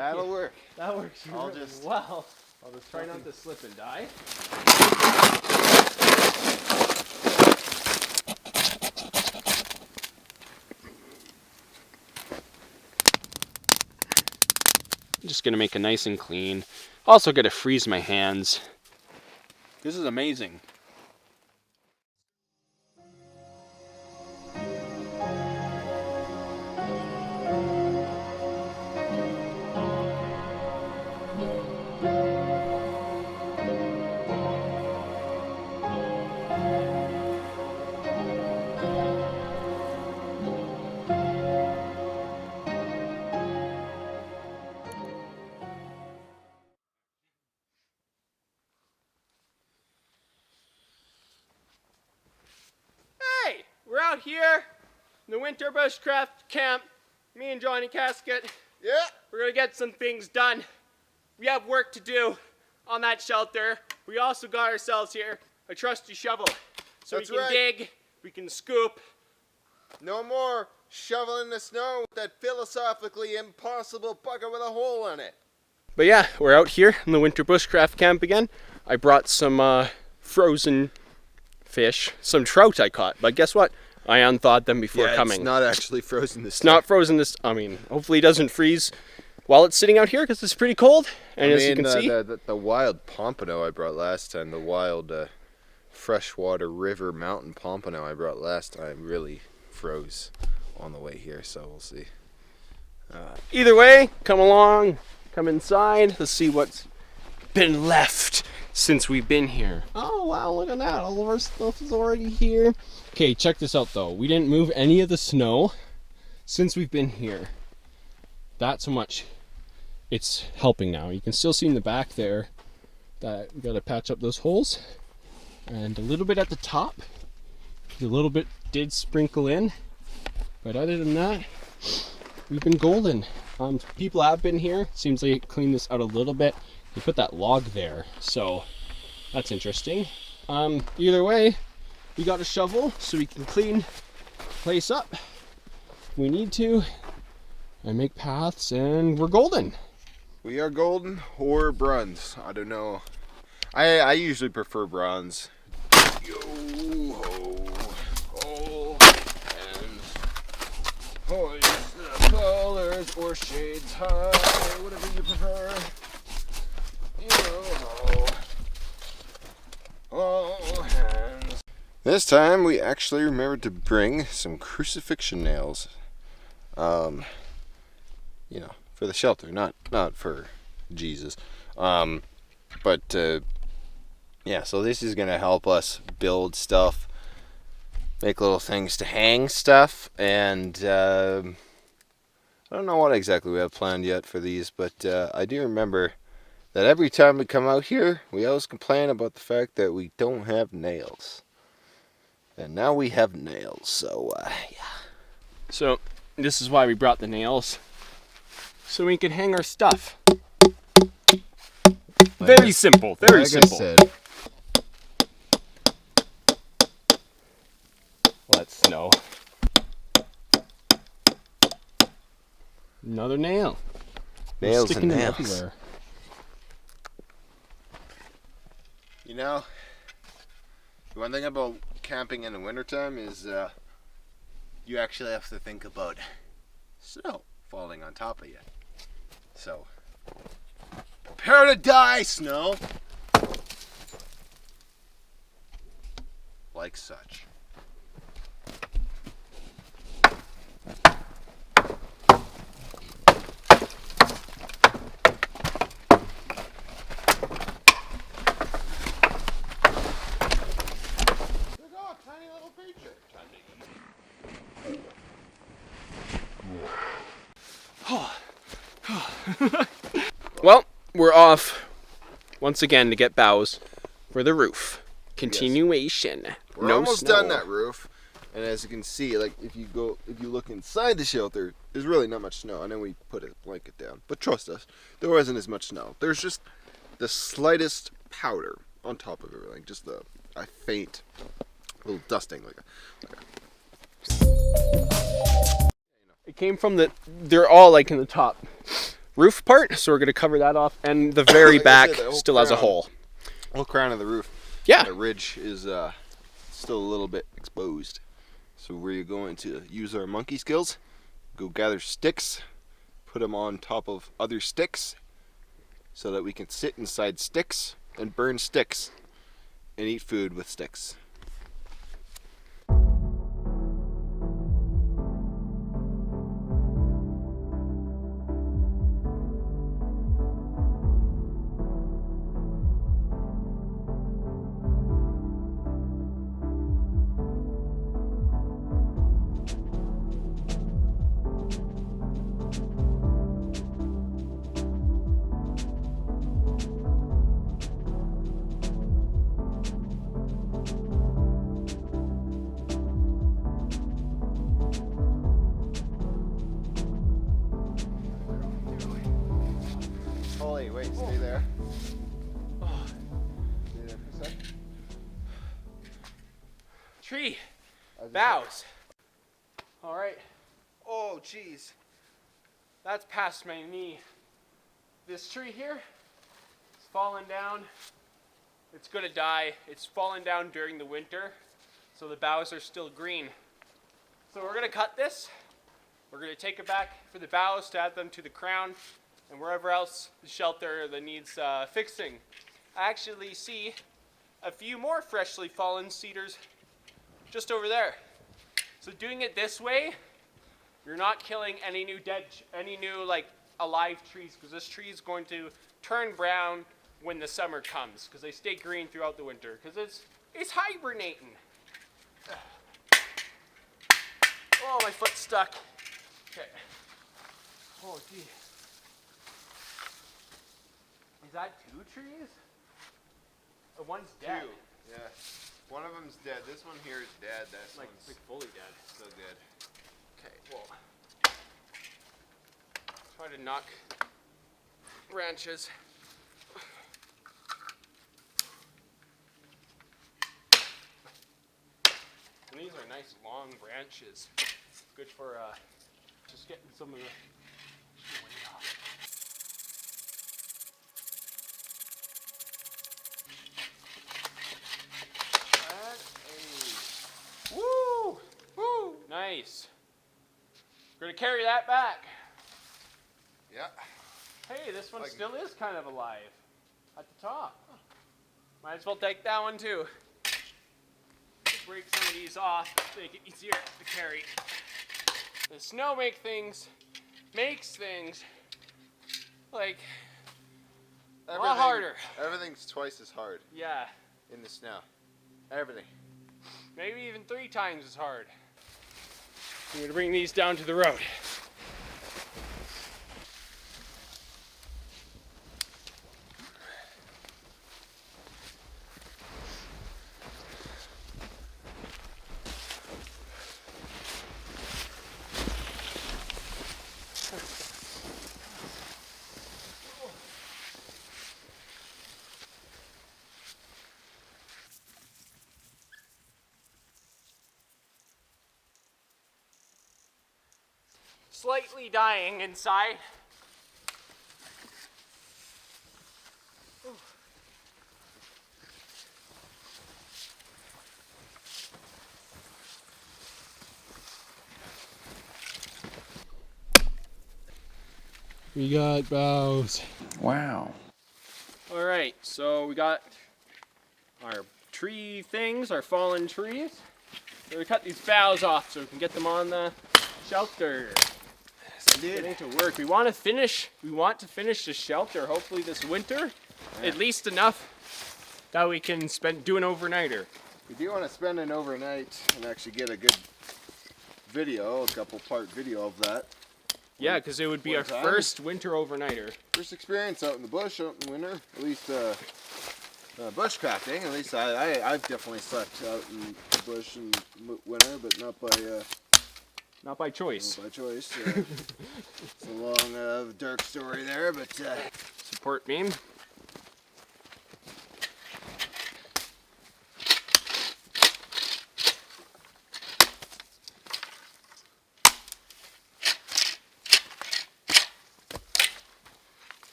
That'll work. That works really well. I'll just try not to slip and die. I'm just gonna make it nice and clean. Also gonna freeze my hands. This is amazing. Hey, we're out here in the Winter Bushcraft Camp. Me and Johnny Casket. Yeah. We're gonna get some things done. We have work to do on that shelter. We also got ourselves here a trusty shovel. So That's we can right. dig, we can scoop. No more shoveling the snow with that philosophically impossible bucket with a hole in it. But yeah, we're out here in the Winter Bushcraft Camp again. I brought some frozen fish, some trout I caught. But guess what? I unthawed them before coming. It's not actually frozen this It's not frozen this, I mean, hopefully it doesn't freeze while it's sitting out here because it's pretty cold. And as you can see, the wild pompano I brought last time, the wild freshwater river mountain pompano I brought last time really froze on the way here, so we'll see. either way, come along, come inside. Let's see what's been left since we've been here. Oh wow, look at that. All of our stuff is already here. Okay, check this out though. We didn't move any of the snow since we've been here. That's how much it's helping now. You can still see in the back there that we gotta patch up those holes. And a little bit at the top. A little bit did sprinkle in. But other than that, we've been golden. People have been here. Seems like they cleaned this out a little bit. They put that log there, so that's interesting. Either way, we got a shovel so we can clean the place up if we need to and make paths, and we're golden. We are golden or bronze. I don't know. I usually prefer bronze. Yo ho, all hands, hoist the colors or shades high, whatever you prefer. Yo ho, all hands. This time we actually remembered to bring some crucifixion nails. You know, for the shelter, not for Jesus. Yeah, so this is gonna help us build stuff, make little things to hang stuff, and I don't know what exactly we have planned yet for these, but I do remember that every time we come out here, we always complain about the fact that we don't have nails. And now we have nails, so yeah. So this is why we brought the nails, so we can hang our stuff. Very simple, very simple. Let's snow. Another nail. Nails Sticking and them nails. everywhere. You know, the one thing about camping in the wintertime is you actually have to think about snow falling on top of you. So, prepare to die, snow! Like such. Well, we're off once again to get boughs for the roof. Continuation. We're almost done that roof, and as you can see, like if you look inside the shelter, there's really not much snow. I know we put a blanket down, but trust us, there wasn't as much snow. There's just the slightest powder on top of everything, just a faint little dusting, It came from they're all like in the top roof part, so we're going to cover that off, and the very Like I back said, the whole still has a crown. hole. Whole crown of the roof. Yeah. The ridge is still a little bit exposed. So we're going to use our monkey skills, go gather sticks, put them on top of other sticks, so that we can sit inside sticks and burn sticks and eat food with sticks. Holly, wait, stay there. Stay there for a sec. Tree. Boughs. All right. Oh, jeez. That's past my knee. This tree here is fallen down. It's going to die. It's fallen down during the winter, so the boughs are still green. So we're going to cut this. We're going to take it back for the boughs to add them to the crown and wherever else the shelter that needs fixing. I actually see a few more freshly fallen cedars just over there. So doing it this way, you're not killing any new like alive trees, because this tree is going to turn brown when the summer comes, because they stay green throughout the winter, because it's hibernating. Oh, my foot's stuck. Okay. Oh, gee. Is that 2 trees? Oh, one's dead. 2. Yeah. One of them's dead. This one here is dead. That's Like fully dead. still good. Okay, well, try to knock branches. And these are nice long branches. Good for just getting some of the wind off. Woo! Woo! Nice. We're gonna carry that back. Yeah. Hey, this one Like- still is kind of alive at the top. Might as well take that one too. Break some of these off, make it easier to carry. The snow makes things like a lot harder. Everything's twice as hard Yeah, in the snow. Everything. maybe even 3 times as hard. I'm gonna bring these down to the road. Slightly dying inside. We got boughs. Wow. All right, so we got our tree things, our fallen trees. So we cut these boughs off so we can get them on the shelter. Getting to work. We want to finish the shelter hopefully this winter, at least enough that we can do an overnighter. We do want to spend an overnight and actually get a good video, a couple part video of that. Yeah, because it would be our One time. first winter overnighter. First experience out in the bush, out in winter, at least bushcrafting. At least I've definitely slept out in the bush in winter, but not by choice. choice. It's a long, dark story there, but Support beam.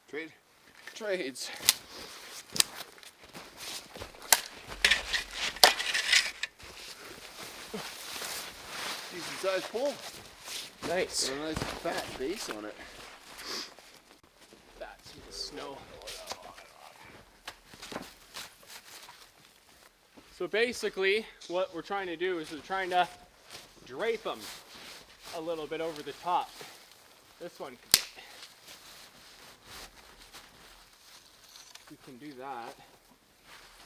Trades. Decent sized pole. Nice. Got a nice fat base on it. That's with the snow. So basically, what we're trying to do is we're trying to drape them a little bit over the top. This one could get. We can do that.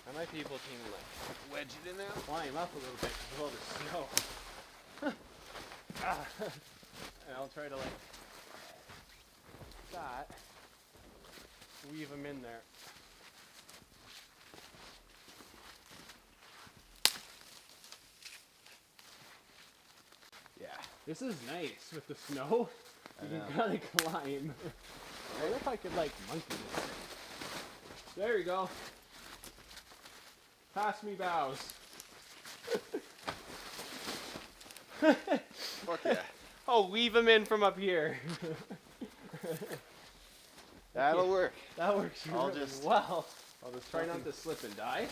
I might be able to even like Wedge it in there. climb up a little bit because of all the snow. And I'll try to like that, weave them in there. Yeah. This is nice with the snow. You can kind of climb. I wonder if I could like monkey this thing. There you go. Pass me bows. Fuck yeah. Oh, weave them in from up here. That'll work. That works I'll really just- well. I'll just try not to slip and die.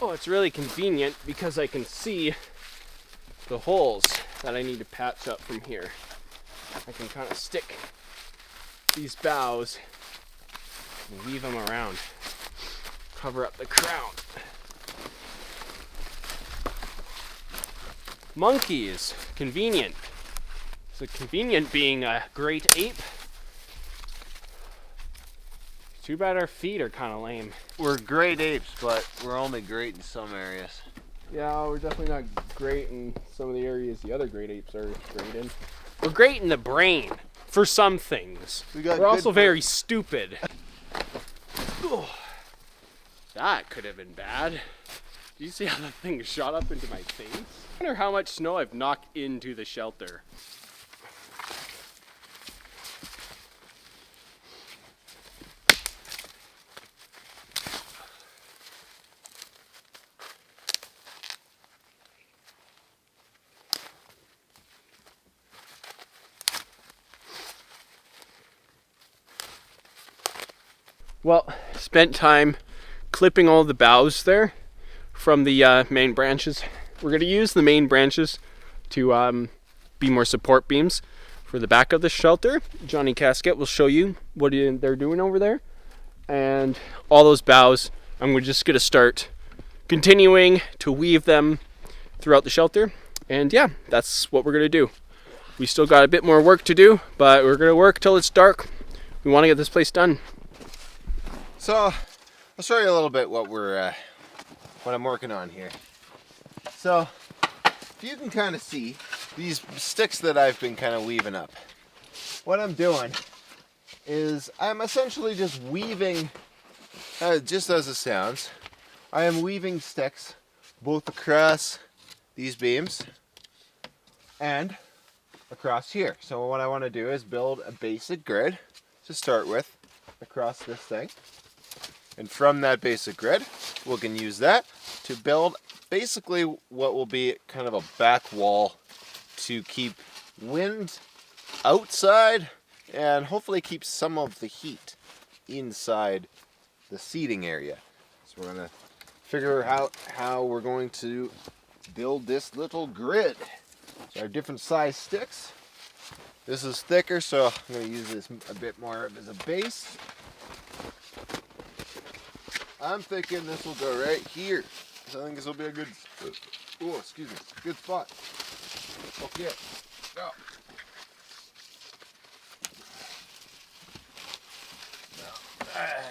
Oh, it's really convenient because I can see the holes that I need to patch up from here. I can kind of stick these boughs and weave them around. Cover up the crown. Monkeys, convenient. So convenient being a great ape. Too bad our feet are kind of lame. We're great apes, but we're only great in some areas. Yeah, we're definitely not great in some of the areas the other great apes are great in. We're great in the brain for some things. We're also very stupid. Ugh. That could have been bad. Do you see how the thing shot up into my face? I wonder how much snow I've knocked into the shelter. Well, spent time clipping all the boughs there from the main branches. We're going to use the main branches to be more support beams for the back of the shelter. Johnny Casket will show you what they're doing over there. And all those boughs, I'm just going to start continuing to weave them throughout the shelter. And yeah, that's what we're going to do. We still got a bit more work to do, but we're going to work till it's dark. We want to get this place done. So, I'll show you a little bit what I'm working on here. So, if you can kind of see these sticks that I've been kind of weaving up, what I'm doing is I'm essentially just weaving, just as it sounds, I am weaving sticks both across these beams and across here. So what I want to do is build a basic grid to start with across this thing. And from that basic grid, we can use that to build basically what will be kind of a back wall to keep wind outside and hopefully keep some of the heat inside the seating area. So we're going to figure out how we're going to build this little grid. So our different size sticks. This is thicker, so I'm going to use this a bit more as a base. I'm thinking this will go right here. So I think this will be a good, good spot. Okay, go.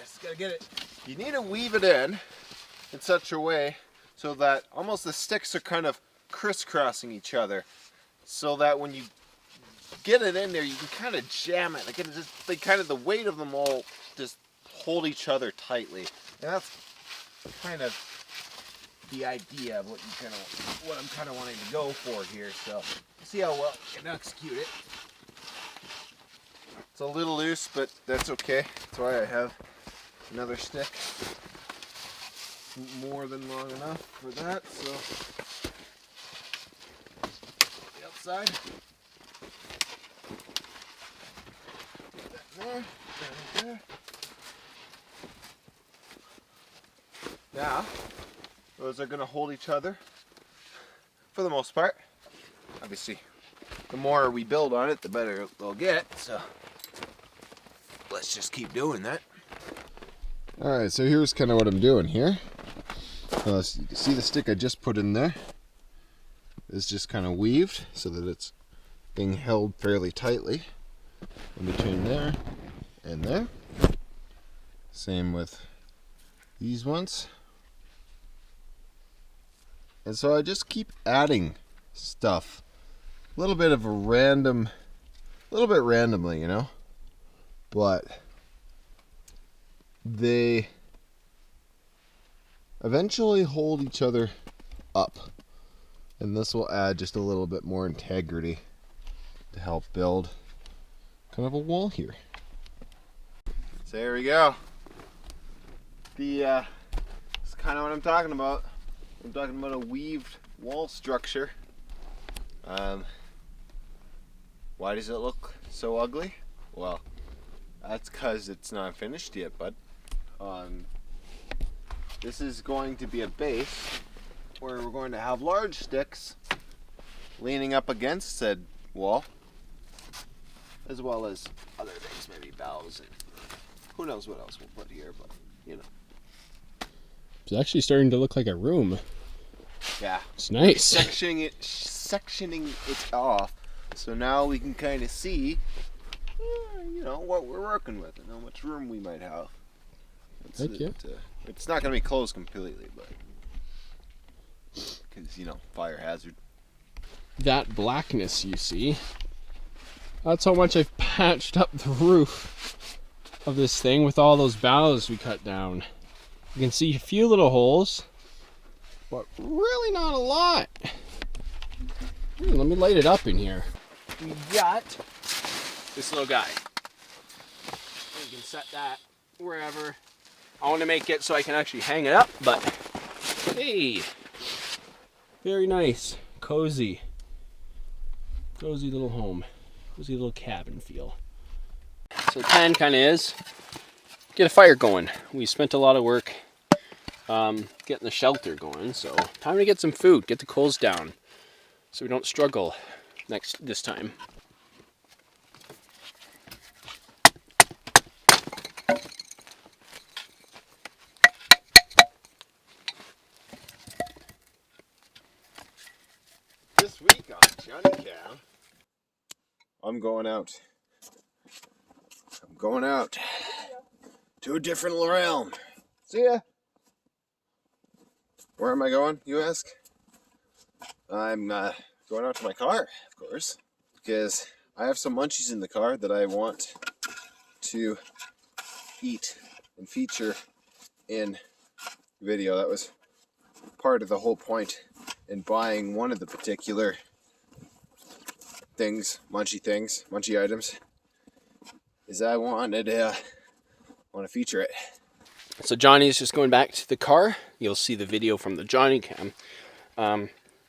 Just gotta get it. You need to weave it in such a way so that almost the sticks are kind of crisscrossing each other, so that when you get it in there, you can kind of jam it. Like it just, the weight of them all just hold each other tightly. And that's kind of the idea of what I'm kind of wanting to go for here. So see how well I can execute it. It's a little loose, but that's okay. That's why I have another stick. More than long enough for that. So the outside. Yeah, those are gonna hold each other for the most part. Obviously, the more we build on it, the better they'll get. So let's just keep doing that. All right, so here's kind of what I'm doing here. So you can see the stick I just put in there is just kind of weaved so that it's being held fairly tightly in between there and there. Same with these ones. And so I just keep adding stuff. A little bit randomly, you know? But they eventually hold each other up. And this will add just a little bit more integrity to help build kind of a wall here. So there we go. It's kind of what I'm talking about. I'm talking about a weaved wall structure. Why does it look so ugly? Well, that's because it's not finished yet, bud. This is going to be a base where we're going to have large sticks leaning up against said wall, as well as other things, maybe boughs and who knows what else we'll put here, but you know. It's actually starting to look like a room. Yeah. It's nice. Sectioning it off, so now we can kind of see, you know, what we're working with and how much room we might have. It's not going to be closed completely, but because, you know, fire hazard. That blackness you see, that's how much I've patched up the roof of this thing with all those boughs we cut down. You can see a few little holes, but really not a lot. Let me light it up in here. We got this little guy. You can set that wherever. I want to make it so I can actually hang it up, but hey, very nice, cozy little home, cozy little cabin feel. So the plan kind of is get a fire going. We spent a lot of work getting the shelter going, so time to get some food, get the coals down, so we don't struggle this time. This week on Johnny Cow, I'm going out to a different realm. See ya. Where am I going, you ask? I'm going out to my car, of course, because I have some munchies in the car that I want to eat and feature in video. That was part of the whole point in buying one of the particular munchy items, is I want to feature it. So Johnny's just going back to the car. You'll see the video from the Johnny cam.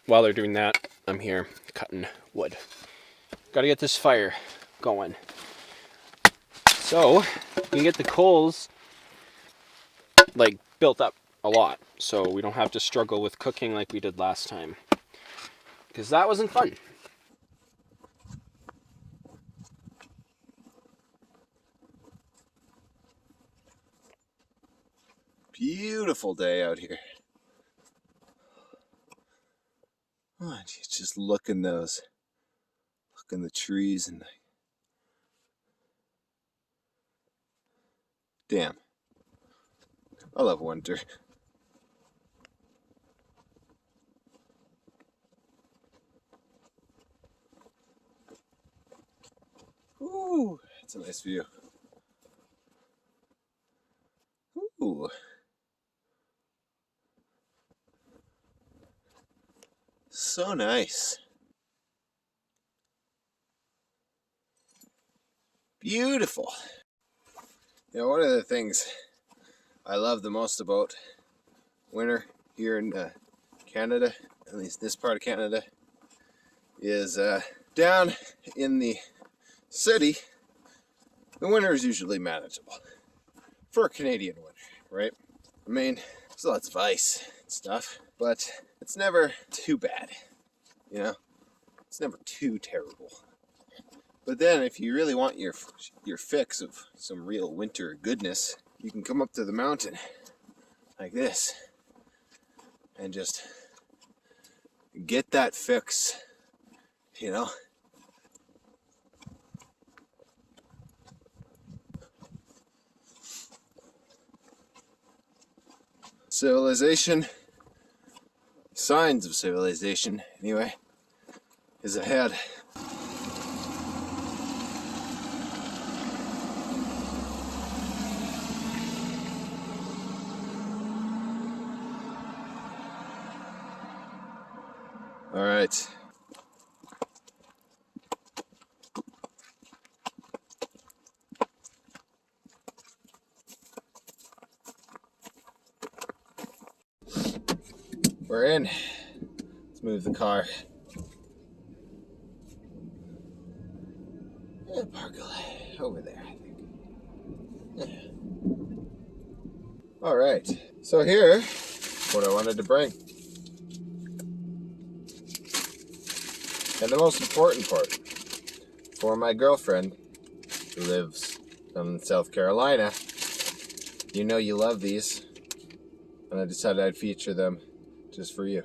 While they're doing that, I'm here cutting wood. Gotta get this fire going. So we can get the coals like built up a lot, so we don't have to struggle with cooking like we did last time, because that wasn't fun. Beautiful day out here. Oh, just look in the trees and damn, I love winter. Ooh, that's a nice view. Ooh. So nice. Beautiful. You know, one of the things I love the most about winter here in Canada, at least this part of Canada, is down in the city, the winter is usually manageable for a Canadian winter, right? I mean, There's lots of ice and stuff, but it's never too bad, you know? It's never too terrible. But then if you really want your fix of some real winter goodness, you can come up to the mountain like this and just get that fix, you know? Civilization, signs of civilization anyway, is ahead. All right. We're in. Let's move the car. Park over there, I think. Yeah. All right. So here, what I wanted to bring. And the most important part, for my girlfriend who lives in South Carolina. You know you love these, and I decided I'd feature them just for you.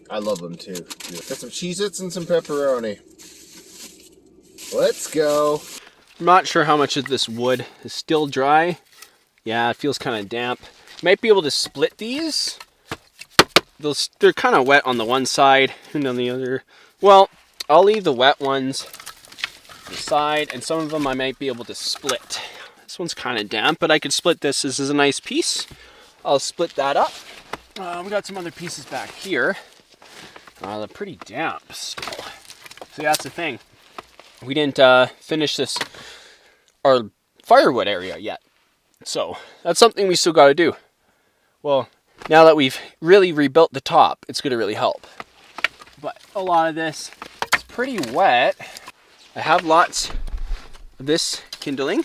I love them too. Got some Cheez-Its and some pepperoni. Let's go. I'm not sure how much of this wood is still dry. Yeah, it feels kind of damp. Might be able to split these. They're kind of wet on the one side and on the other. Well, I'll leave the wet ones on the side, and some of them I might be able to split. This one's kind of damp, but I could split this. This is a nice piece. I'll split that up. We got some other pieces back here. They're pretty damp still. So that's the thing. We didn't finish our firewood area yet. So that's something we still got to do. Well, now that we've really rebuilt the top, it's going to really help. But a lot of this is pretty wet. I have lots of this kindling,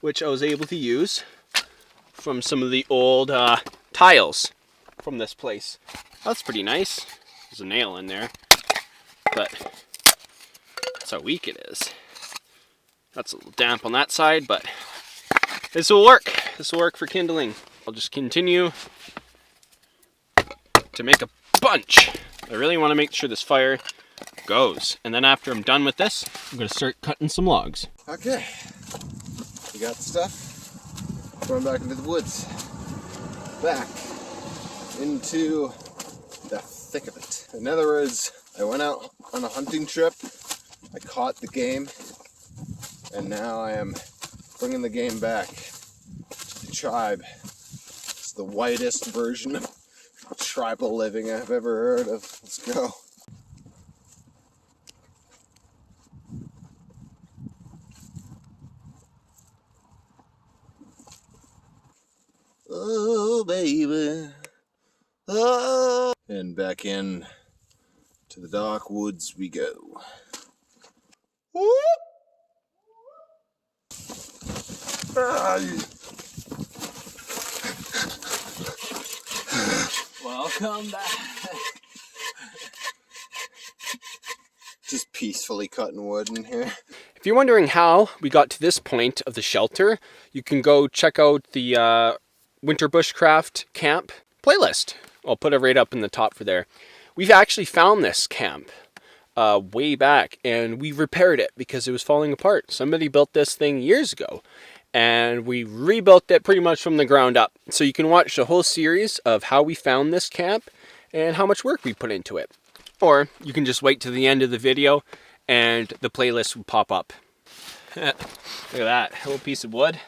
which I was able to use from some of the old tiles from this place. That's pretty nice. There's a nail in there, but that's how weak it is. That's a little damp on that side, but this will work. This will work for kindling. I'll just continue to make a bunch. I really want to make sure this fire goes. And then after I'm done with this, I'm going to start cutting some logs. Okay, we got the stuff. Going back into the woods. Back into the thick of it. In other words, I went out on a hunting trip. I caught the game. And now I am bringing the game back to the tribe. It's the whitest version of tribal living I've ever heard of. Let's go. Oh, baby. Oh. And back in to the dark woods we go. Whoop. Welcome back. Just peacefully cutting wood in here. If you're wondering how we got to this point of the shelter, you can go check out the Winter Bushcraft Camp playlist. I'll put it right up in the top for there. We've actually found this camp way back, and we repaired it because it was falling apart. Somebody built this thing years ago, and we rebuilt it pretty much from the ground up. So you can watch the whole series of how we found this camp and how much work we put into it. Or you can just wait to the end of the video and the playlist will pop up. Look at that, a little piece of wood.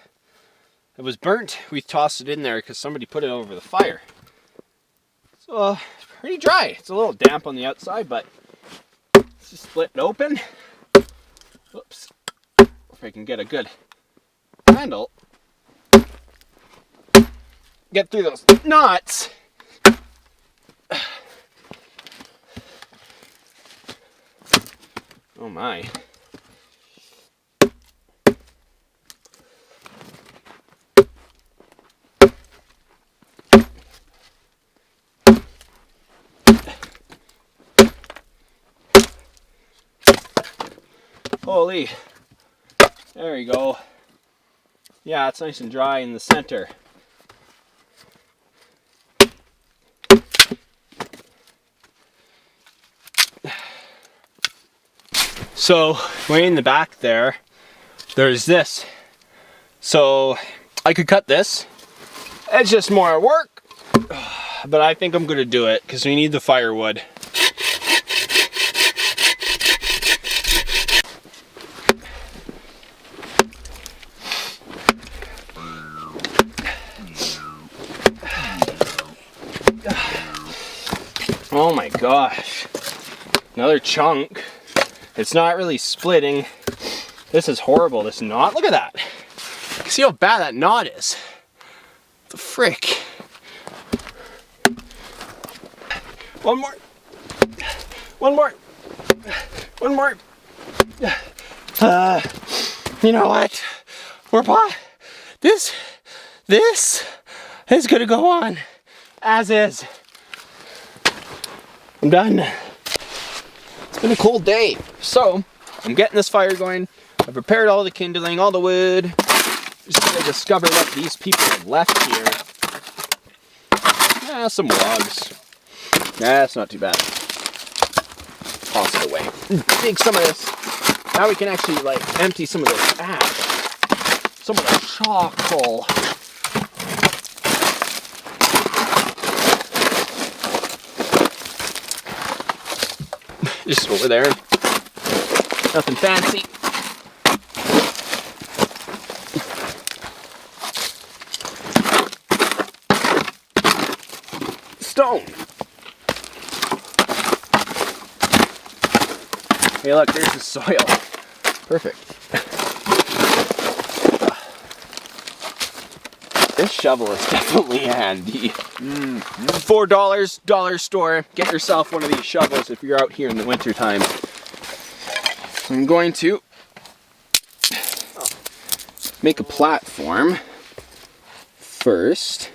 It was burnt. We tossed it in there because somebody put it over the fire. So it's pretty dry. It's a little damp on the outside, but let's just split it open. Whoops. If I can get a good handle. Get through those knots. Oh my. Holy. There we go. Yeah, it's nice and dry in the center. So, way in the back there, there's this. So, I could cut this. It's just more work. But I think I'm going to do it because we need the firewood. Oh my gosh. Another chunk. It's not really splitting. This is horrible, this knot. Look at that. See how bad that knot is. The frick. One more. One more. One more. You know what? This is gonna go on as is. I'm done. It's been a cold day. So, I'm getting this fire going. I've prepared all the kindling, all the wood. Just gonna discover what these people have left here. Some logs. That's not too bad. Toss it away. Take some of this. Now we can actually like empty some of this ash. Some of the charcoal. Just over there. Nothing fancy. Stone. Hey look, there's the soil. Perfect. This shovel is definitely handy. $4, dollar store. Get yourself one of these shovels if you're out here in the winter time. I'm going to make a platform first.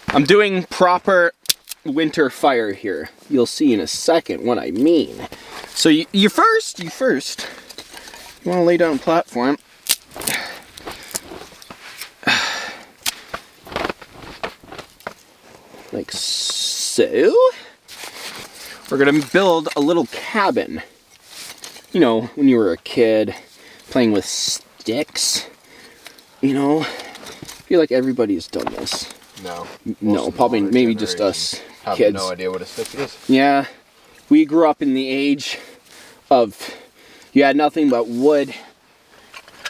I'm doing proper winter fire here. You'll see in a second what I mean. So you first want to lay down a platform. Like so. We're gonna build a little cabin. You know, when you were a kid, playing with sticks. You know, I feel like everybody's done this. No. No, probably maybe just us kids. I have no idea what a stick is. Yeah, we grew up in the age of you had nothing but wood.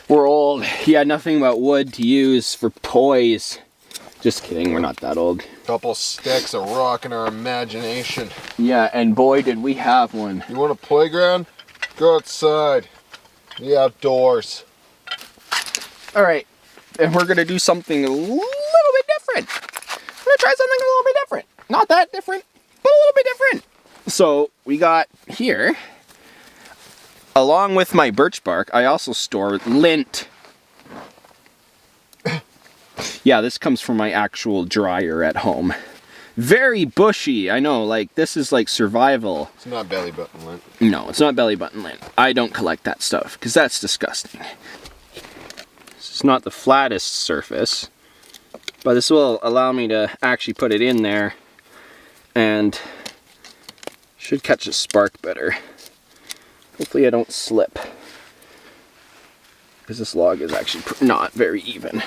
We're old. You had nothing but wood to use for toys. Just kidding, we're not that old. Couple sticks, a rock, and our imagination. Yeah, and boy did we have one. You want a playground? Go outside. The outdoors. Alright, and we're gonna do something a little bit different. We're gonna try something a little bit different. Not that different, but a little bit different. So, we got here, along with my birch bark, I also store lint. Yeah, this comes from my actual dryer at home. Very bushy, I know, like this is like survival. It's not belly button lint. No, it's not belly button lint. I don't collect that stuff, because that's disgusting. This is not the flattest surface, but this will allow me to actually put it in there and should catch a spark better. Hopefully I don't slip, because this log is actually not very even.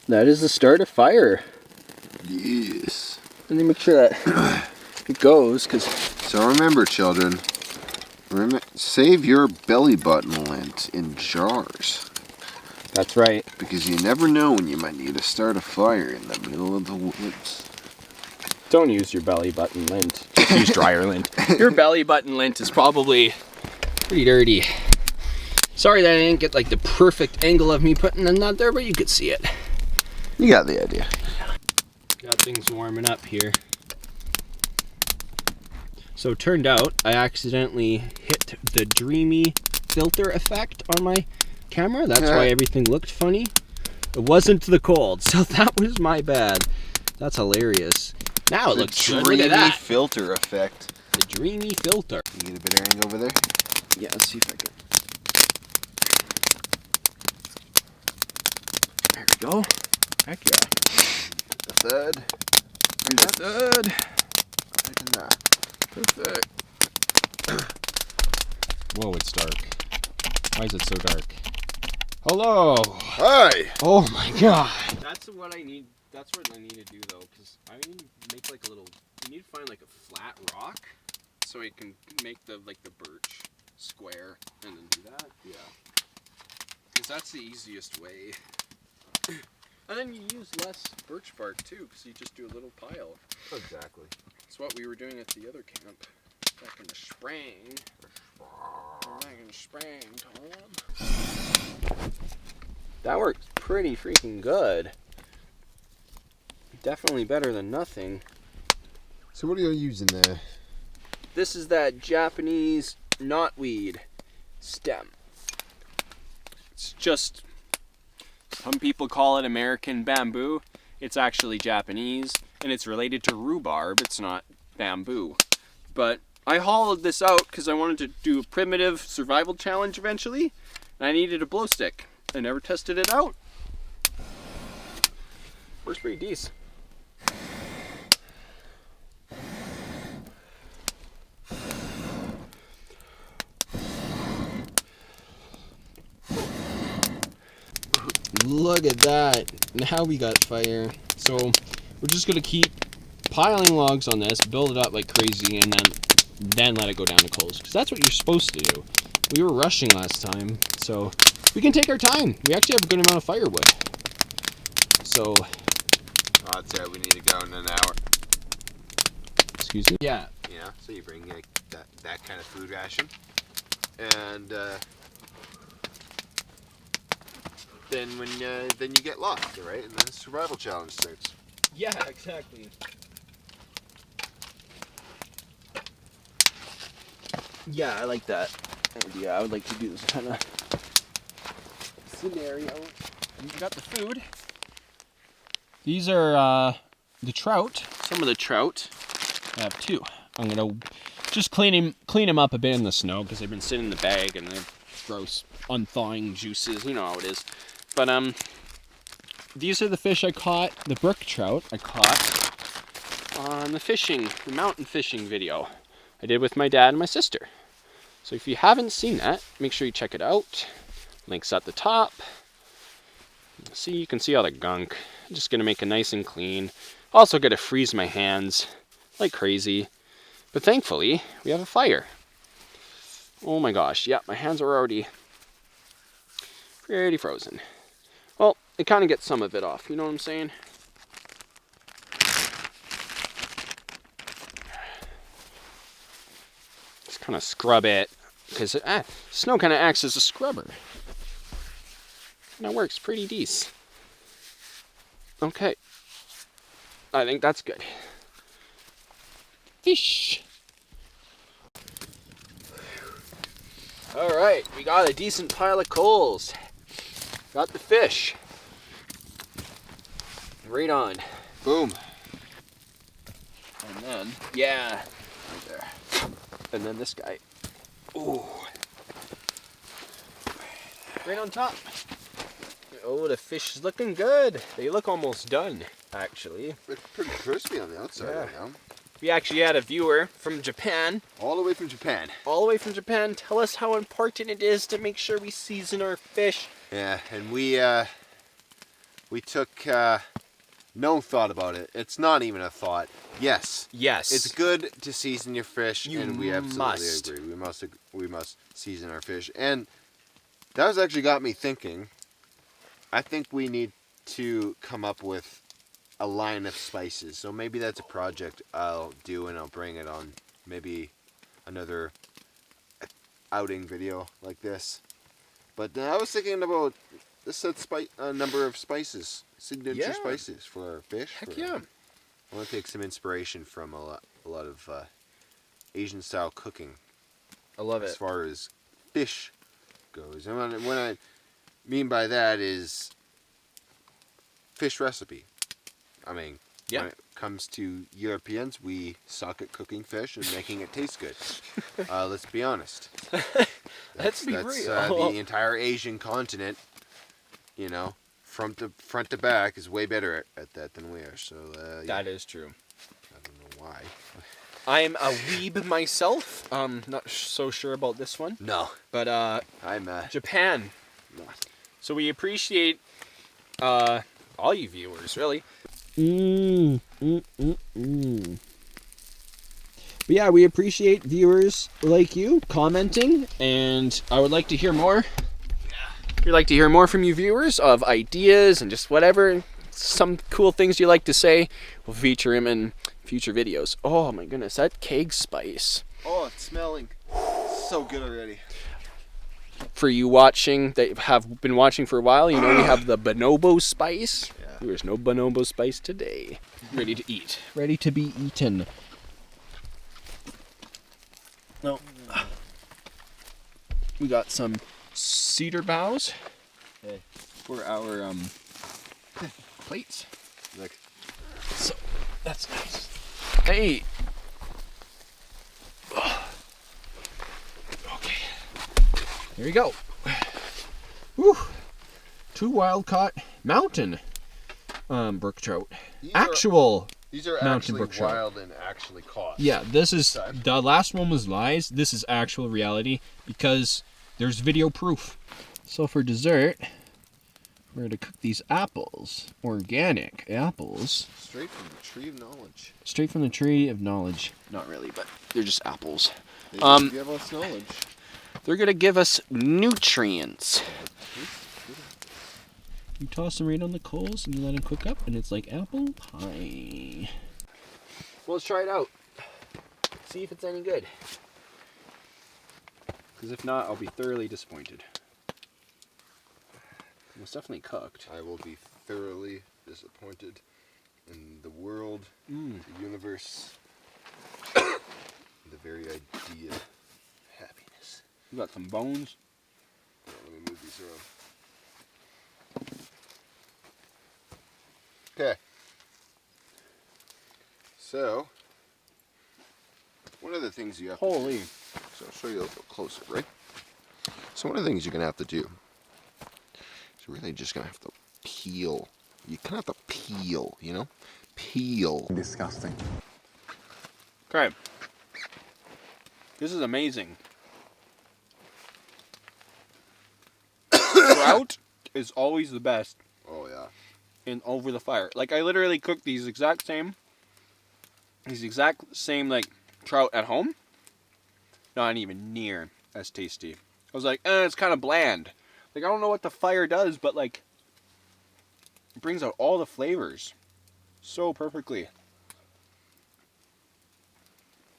That is the start of fire. Yes. Let me make sure that it goes, because... So remember, children, save your belly button lint in jars. That's right. Because you never know when you might need to start a fire in the middle of the woods. Don't use your belly button lint. Just use dryer lint. Your belly button lint is probably pretty dirty. Sorry that I didn't get like the perfect angle of me putting the nut there, but you could see it. You got the idea. Got things warming up here. So it turned out I accidentally hit the dreamy filter effect on my camera. That's why everything looked funny. It wasn't the cold, so that was my bad. That's hilarious. Now it looks good. Look at that. Filter effect. The dreamy filter. You get a bit of angle over there? Yeah, let's see if I can. There we go. Heck yeah. The third. Third. Taking that. Perfect. Whoa, it's dark. Why is it so dark? Hello. Hi. Oh my god. That's what I need. That's what I need to do though, because I need to make like a little. You need to find like a flat rock, so I can make the birch square and then do that. Yeah. Because that's the easiest way. And then you use less birch bark too, because you just do a little pile. Exactly. That's what we were doing at the other camp back in the spring. Back in the spring, Tom. That works pretty freaking good. Definitely better than nothing. So what are you using there? This is that Japanese knotweed stem. It's just, some people call it American bamboo. It's actually Japanese, and it's related to rhubarb. It's not bamboo. But I hollowed this out because I wanted to do a primitive survival challenge eventually, and I needed a blow stick. I never tested it out. Works pretty decent. Look at that. Now we got fire. So we're just gonna keep piling logs on this, build it up like crazy, and then let it go down to coals. Because that's what you're supposed to do. We were rushing last time, so we can take our time. We actually have a good amount of firewood. So That's right, we need to go in an hour. excuse me? Yeah. Yeah, so you bring like that kind of food ration. And then then you get lost, right? And then the survival challenge starts. Yeah, exactly. Yeah, I like that idea. I would like to do this kind of scenario. You got the food. These are the trout. Some of the trout. I have two. I'm gonna just clean them up a bit in the snow because they've been sitting in the bag and they're gross, unthawing juices. You know how it is. But these are the fish I caught. The brook trout I caught on the mountain fishing video I did with my dad and my sister. So if you haven't seen that, make sure you check it out. Links at the top. See, you can see all the gunk. I'm just gonna make it nice and clean. Also gotta freeze my hands like crazy. But thankfully, we have a fire. Oh my gosh, yeah, my hands are already pretty frozen. Well, it kind of gets some of it off, you know what I'm saying? Just kind of scrub it, because snow kind of acts as a scrubber. And that works pretty decent. Okay. I think that's good. Fish! Alright, we got a decent pile of coals. Got the fish. Right on. Boom. And then, yeah, right there. And then this guy. Ooh. Right on top. Oh, the fish is looking good. They look almost done, actually. It's pretty crispy on the outside right now. We actually had a viewer from Japan. All the way from Japan. All the way from Japan. Tell us how important it is to make sure we season our fish. Yeah, and we took no thought about it. It's not even a thought. Yes. Yes. It's good to season your fish, and we absolutely must. agree. We must season our fish. And that was actually got me thinking, I think we need to come up with a line of spices. So maybe that's a project I'll do, and I'll bring it on maybe another outing video like this. But I was thinking about a set number of spices, signature spices for our fish. Heck yeah. I want to take some inspiration from a lot of Asian style cooking. I love as it. far as fish goes. And what I mean by that is fish recipe. I mean, when it comes to Europeans, we suck at cooking fish and making it taste good. Let's be honest. Let's be real. The entire Asian continent, you know, front to back, is way better at that than we are. So that is true. I don't know why. I'm a weeb myself. Not so sure about this one. No, but I'm Japan. not. So we appreciate all you viewers, really. But yeah, we appreciate viewers like you commenting, and I would like to hear more. We'd like to hear more from you viewers of ideas and just whatever, some cool things you like to say. We'll feature them in future videos. Oh my goodness, that keg spice. Oh, it's smelling so good already. For you watching, that have been watching for a while, you know we have the bonobo spice. Yeah. There's no bonobo spice today. Ready to eat. Ready to be eaten. No. We got some cedar boughs for our plates. Look. So that's nice. Hey. Okay. Here we go. Woo. 2 wild caught mountain brook trout. These are mountain actually brook trout. wild and actually caught. Yeah, this is the last one was lies. This is actual reality because there's video proof. So for dessert, we're gonna cook these apples, organic apples. Straight from the tree of knowledge. Straight from the tree of knowledge. Not really, but they're just apples. They give us knowledge. They're gonna give us nutrients. You toss them right on the coals and you let them cook up, and it's like apple pie. Well, let's try it out. See if it's any good. Because if not, I'll be thoroughly disappointed. It was definitely cooked. I will be thoroughly disappointed in the world, the universe, the very idea of happiness. We got some bones. Yeah, let me move these around. Okay. So, one of the things you have to do, so I'll show you a little closer, right? So one of the things you're going to have to do is really just going to have to peel. You kind of have to peel, you know? Peel. Disgusting. Okay. This is amazing. Trout is always the best. Oh, yeah. In over the fire. Like I literally cooked these exact same like trout at home. Not even near as tasty. I was like, it's kind of bland. Like I don't know what the fire does, but like it brings out all the flavors so perfectly.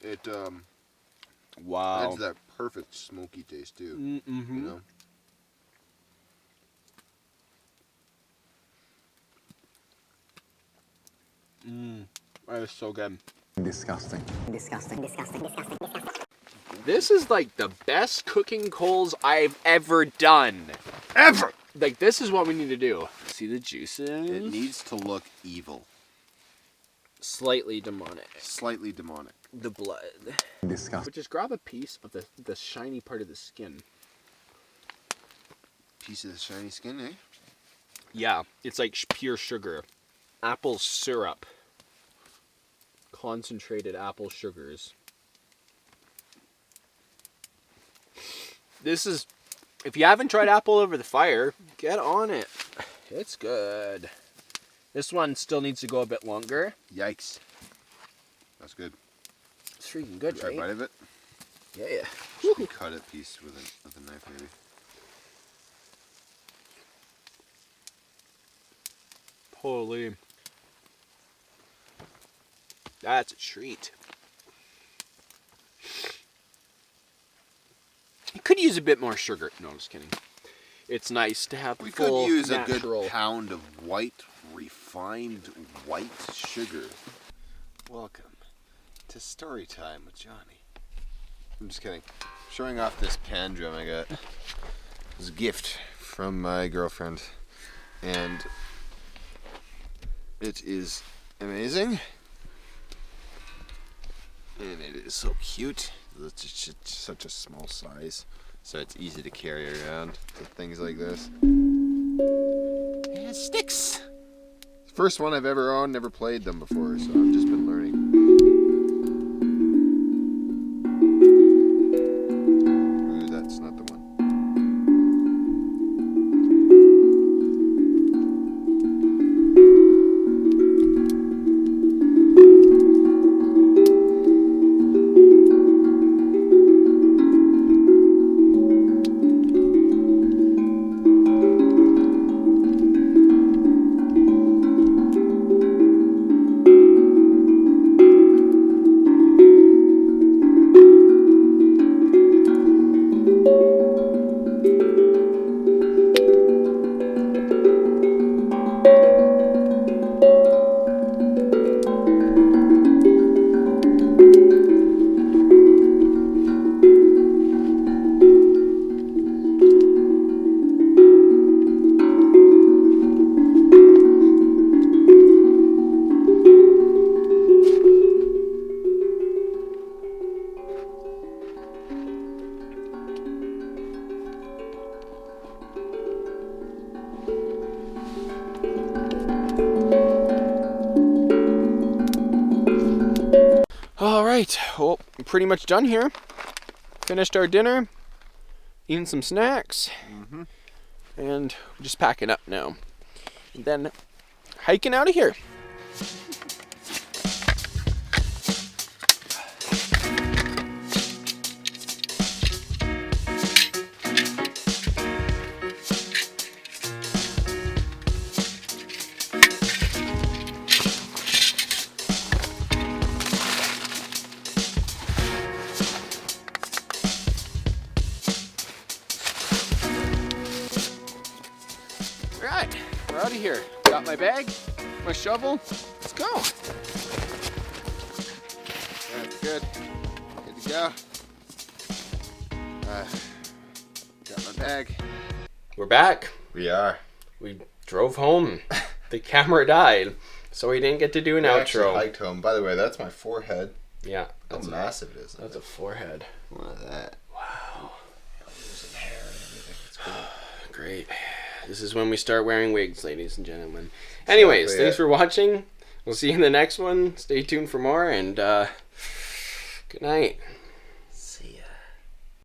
It Wow. adds that perfect smoky taste too. Mm-hmm. You know? That is so good. Disgusting. Disgusting. Disgusting. Disgusting. Disgusting. This is like the best cooking coals I've ever done. Ever! Like this is what we need to do. See the juices? It needs to look evil. Slightly demonic. Slightly demonic. The blood. Disgusting. But just grab a piece of the shiny part of the skin. Piece of the shiny skin, eh? Yeah, it's like pure sugar. Apple syrup. Concentrated apple sugars. This is, if you haven't tried apple over the fire, get on it. It's good. This one still needs to go a bit longer. Yikes. That's good. It's freaking good, Try a bite right? of it. Yeah. Just cut a piece with a knife, maybe. Holy. That's a treat. You could use a bit more sugar. No, I'm just kidding. It's nice to have We full could use a natural. good pound of white, refined white sugar. Welcome to story time with Johnny. I'm just kidding. Showing off this pan drum I got. It was a gift from my girlfriend. And it is amazing. And it is so cute. It's just such a small size. So it's easy to carry around with things like this. And it sticks. First one I've ever owned, never played them before, so I've just been learning. Ooh, that's not the one. All right, well, I'm pretty much done here. Finished our dinner, eating some snacks, and we're just packing up now. And then hiking out of here. All right, we're out of here. Got my bag, my shovel. Let's go. That's good. Good to go. Got my bag. We're back. We are. We drove home. The camera died, so we didn't get to do an We actually outro. hiked home. By the way, that's my forehead. Yeah, How massive it is. that's a forehead. Look at that. Wow. There's hair and everything. It's cool. Great. This is when we start wearing wigs, ladies and gentlemen. Anyways, Exactly thanks it. for watching. We'll see you in the next one. Stay tuned for more, and good night.